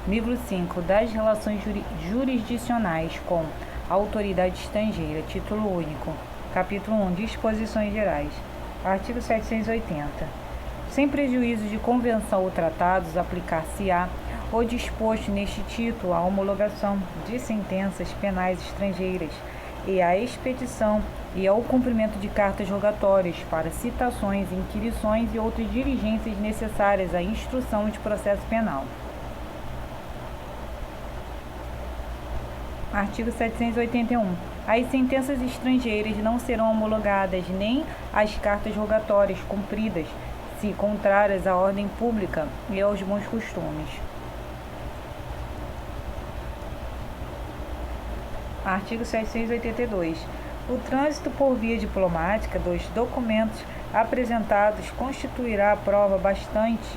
Livro 5 das relações jurisdicionais com a autoridade estrangeira. Título único. Capítulo 1. Disposições gerais. Artigo 780. Sem prejuízo de convenção ou tratados, aplicar-se-á o disposto neste título à homologação de sentenças penais estrangeiras e à expedição e ao cumprimento de cartas rogatórias para citações, inquirições e outras diligências necessárias à instrução de processo penal. Artigo 781. As sentenças estrangeiras não serão homologadas nem as cartas rogatórias cumpridas, se contrárias à ordem pública e aos bons costumes. Artigo 782. O trânsito por via diplomática dos documentos apresentados constituirá prova bastante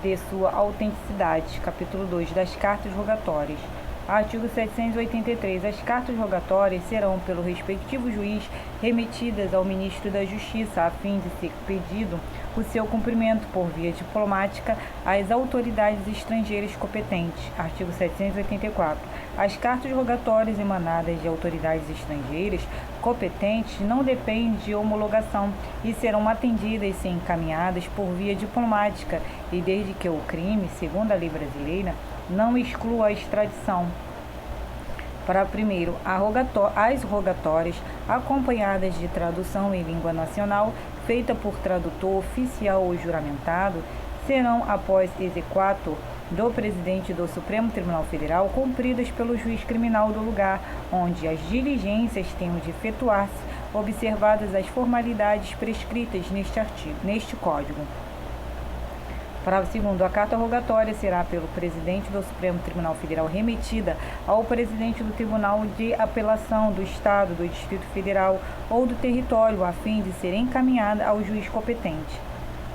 de sua autenticidade. Capítulo 2 das cartas rogatórias. Artigo 783. As cartas rogatórias serão, pelo respectivo juiz, remetidas ao Ministro da Justiça, a fim de ser pedido o seu cumprimento por via diplomática às autoridades estrangeiras competentes. Artigo 784. As cartas rogatórias emanadas de autoridades estrangeiras competentes não dependem de homologação e serão atendidas e encaminhadas por via diplomática, e desde que o crime, segundo a lei brasileira, não exclua a extradição. Para primeiro, as rogatórias, acompanhadas de tradução em língua nacional, feita por tradutor oficial ou juramentado, serão, após exequatur do presidente do Supremo Tribunal Federal, cumpridas pelo juiz criminal do lugar onde as diligências tenham de efetuar-se, observadas as formalidades prescritas neste Código. Parágrafo 2º. A carta rogatória será pelo presidente do Supremo Tribunal Federal remetida ao presidente do Tribunal de Apelação do Estado, do Distrito Federal ou do território, a fim de ser encaminhada ao juiz competente.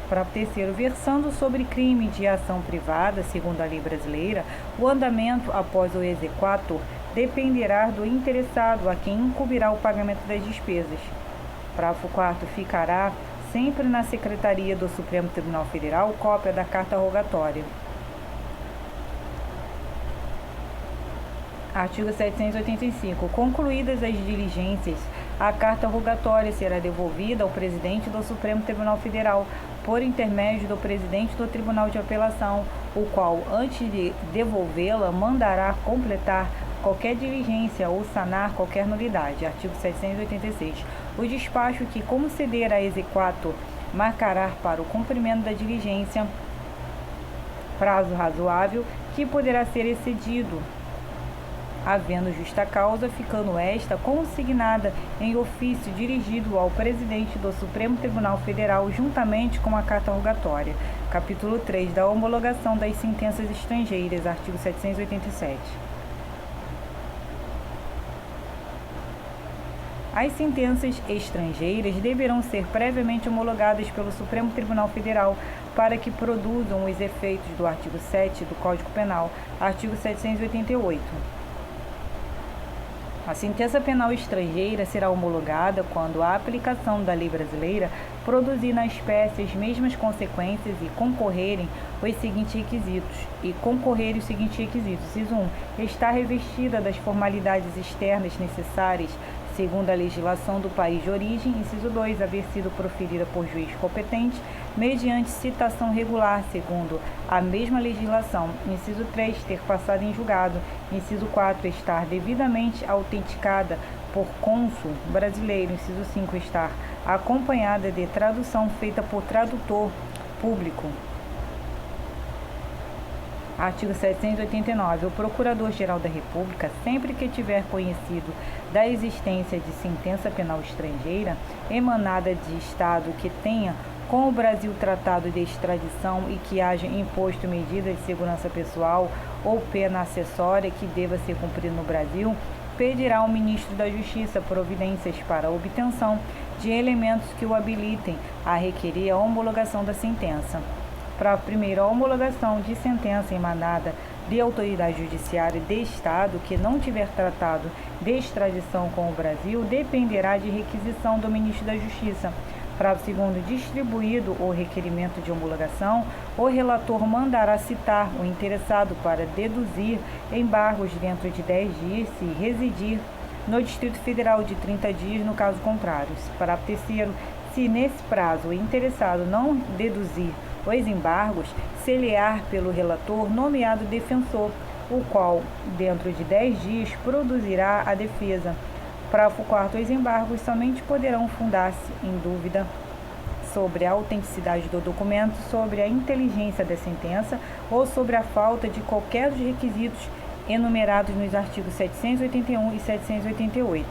Parágrafo 3º. Versando sobre crime de ação privada, segundo a lei brasileira, o andamento após o exequatur dependerá do interessado, a quem incumbirá o pagamento das despesas. Parágrafo 4º. Ficará sempre na Secretaria do Supremo Tribunal Federal cópia da carta rogatória. Artigo 785. Concluídas as diligências, a carta rogatória será devolvida ao presidente do Supremo Tribunal Federal por intermédio do presidente do Tribunal de Apelação, o qual, antes de devolvê-la, mandará completar qualquer diligência ou sanar qualquer nulidade. Artigo 786. O despacho que conceder a exequatur marcará para o cumprimento da diligência prazo razoável que poderá ser excedido, havendo justa causa, ficando esta consignada em ofício dirigido ao presidente do Supremo Tribunal Federal, juntamente com a carta rogatória. Capítulo 3 da homologação das sentenças estrangeiras. Artigo 787. As sentenças estrangeiras deverão ser previamente homologadas pelo Supremo Tribunal Federal para que produzam os efeitos do artigo 7 do Código Penal. Artigo 788. A sentença penal estrangeira será homologada quando a aplicação da lei brasileira produzir na espécie as mesmas consequências e concorrerem os seguintes requisitos. Inciso 1. Estar revestida das formalidades externas necessárias segundo a legislação do país de origem. Inciso 2. Haver sido proferida por juiz competente mediante citação regular segundo a mesma legislação. Inciso 3. Ter passado em julgado. Inciso 4. Estar devidamente autenticada por cônsul brasileiro. Inciso 5. Estar acompanhada de tradução feita por tradutor público. Artigo 789. O Procurador-Geral da República, sempre que tiver conhecido da existência de sentença penal estrangeira emanada de Estado que tenha com o Brasil tratado de extradição e que haja imposto medida de segurança pessoal ou pena acessória que deva ser cumprida no Brasil, pedirá ao Ministro da Justiça providências para a obtenção de elementos que o habilitem a requerer a homologação da sentença. Para a primeira homologação de sentença emanada de autoridade judiciária de Estado que não tiver tratado de extradição com o Brasil, dependerá de requisição do Ministro da Justiça. Parágrafo 2º. Distribuído o requerimento de homologação, o relator mandará citar o interessado para deduzir embargos dentro de 10 dias, se residir no Distrito Federal, de 30 dias, no caso contrário. Parágrafo 3º. Se nesse prazo o interessado não deduzir os embargos, ser-lhe-á pelo relator nomeado defensor, o qual, dentro de 10 dias, produzirá a defesa. Parágrafo 4º. Os embargos somente poderão fundar-se em dúvida sobre a autenticidade do documento, sobre a inteligência da sentença ou sobre a falta de qualquer dos requisitos enumerados nos artigos 781 e 788.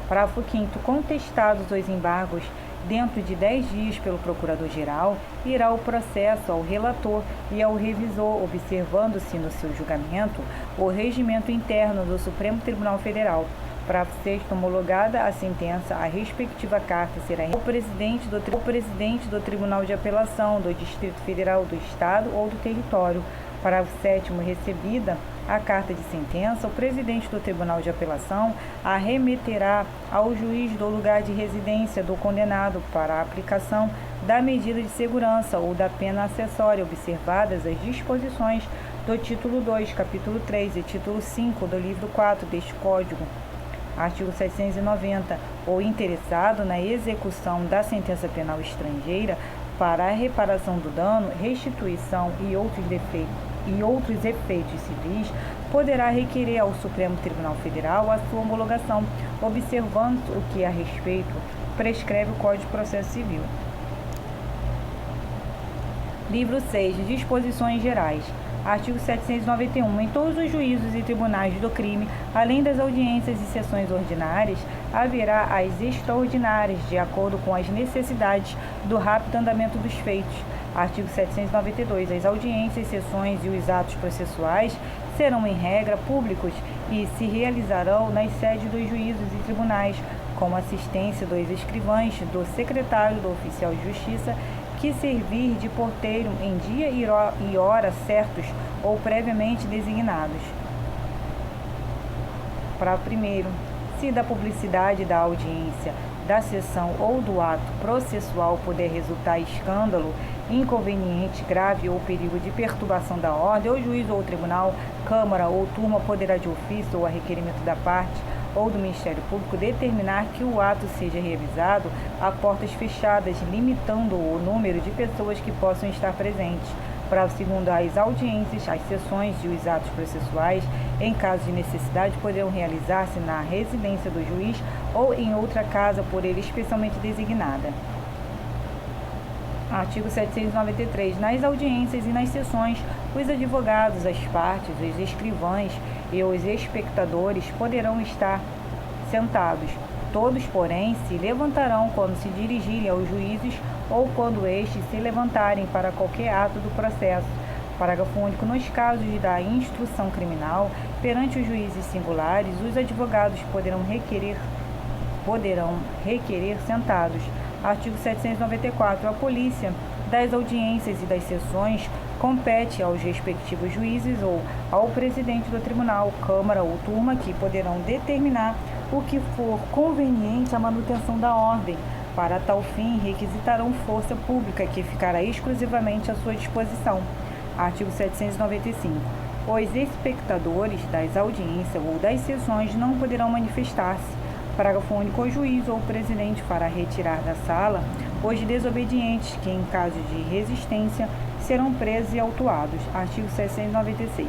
Parágrafo 5º. Contestados os embargos dentro de 10 dias pelo Procurador-Geral, irá o processo ao relator e ao revisor, observando-se no seu julgamento o regimento interno do Supremo Tribunal Federal. Parágrafo 6º. Homologada a sentença, a respectiva carta será o presidente do Tribunal de Apelação do Distrito Federal, do Estado ou do Território. Parágrafo 7º. Recebida a carta de sentença, o presidente do Tribunal de Apelação a remeterá ao juiz do lugar de residência do condenado para a aplicação da medida de segurança ou da pena acessória, observadas as disposições do título 2, capítulo 3 e título 5 do livro 4 deste Código. Artigo 790. O interessado na execução da sentença penal estrangeira para a reparação do dano, restituição e outros efeitos civis, poderá requerer ao Supremo Tribunal Federal a sua homologação, observando o que a respeito prescreve o Código de Processo Civil. Livro 6. Disposições gerais. Artigo 791. Em todos os juízos e tribunais do crime, além das audiências e sessões ordinárias, haverá as extraordinárias, de acordo com as necessidades do rápido andamento dos feitos. Artigo 792. As audiências, sessões e os atos processuais serão, em regra, públicos e se realizarão nas sedes dos juízos e tribunais, com assistência dos escrivães, do secretário do oficial de justiça, que servir de porteiro em dia e hora certos ou previamente designados. Parágrafo 1º. Se da publicidade da audiência, da sessão ou do ato processual puder resultar escândalo, inconveniente, grave ou perigo de perturbação da ordem, o juiz ou o tribunal, câmara ou turma poderá, de ofício ou a requerimento da parte ou do Ministério Público, determinar que o ato seja realizado a portas fechadas, limitando o número de pessoas que possam estar presentes. Parágrafo 2º. As audiências, as sessões e os atos processuais, em caso de necessidade, poderão realizar-se na residência do juiz ou em outra casa por ele especialmente designada. Artigo 793. Nas audiências e nas sessões, os advogados, as partes, os escrivães e os espectadores poderão estar sentados. Todos, porém, se levantarão quando se dirigirem aos juízes ou quando estes se levantarem para qualquer ato do processo. Parágrafo único. Nos casos da instrução criminal, perante os juízes singulares, os advogados poderão requerer sentados. Artigo 794. A polícia das audiências e das sessões compete aos respectivos juízes ou ao presidente do tribunal, câmara ou turma, que poderão determinar o que for conveniente à manutenção da ordem. Para tal fim, requisitarão força pública que ficará exclusivamente à sua disposição. Artigo 795. Os espectadores das audiências ou das sessões não poderão manifestar-se. Parágrafo único. O juiz ou o presidente fará retirar da sala os desobedientes, que, em caso de resistência, serão presos e autuados. Artigo 796.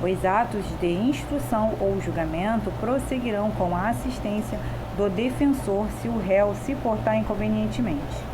Os atos de instrução ou julgamento prosseguirão com a assistência do defensor se o réu se portar inconvenientemente.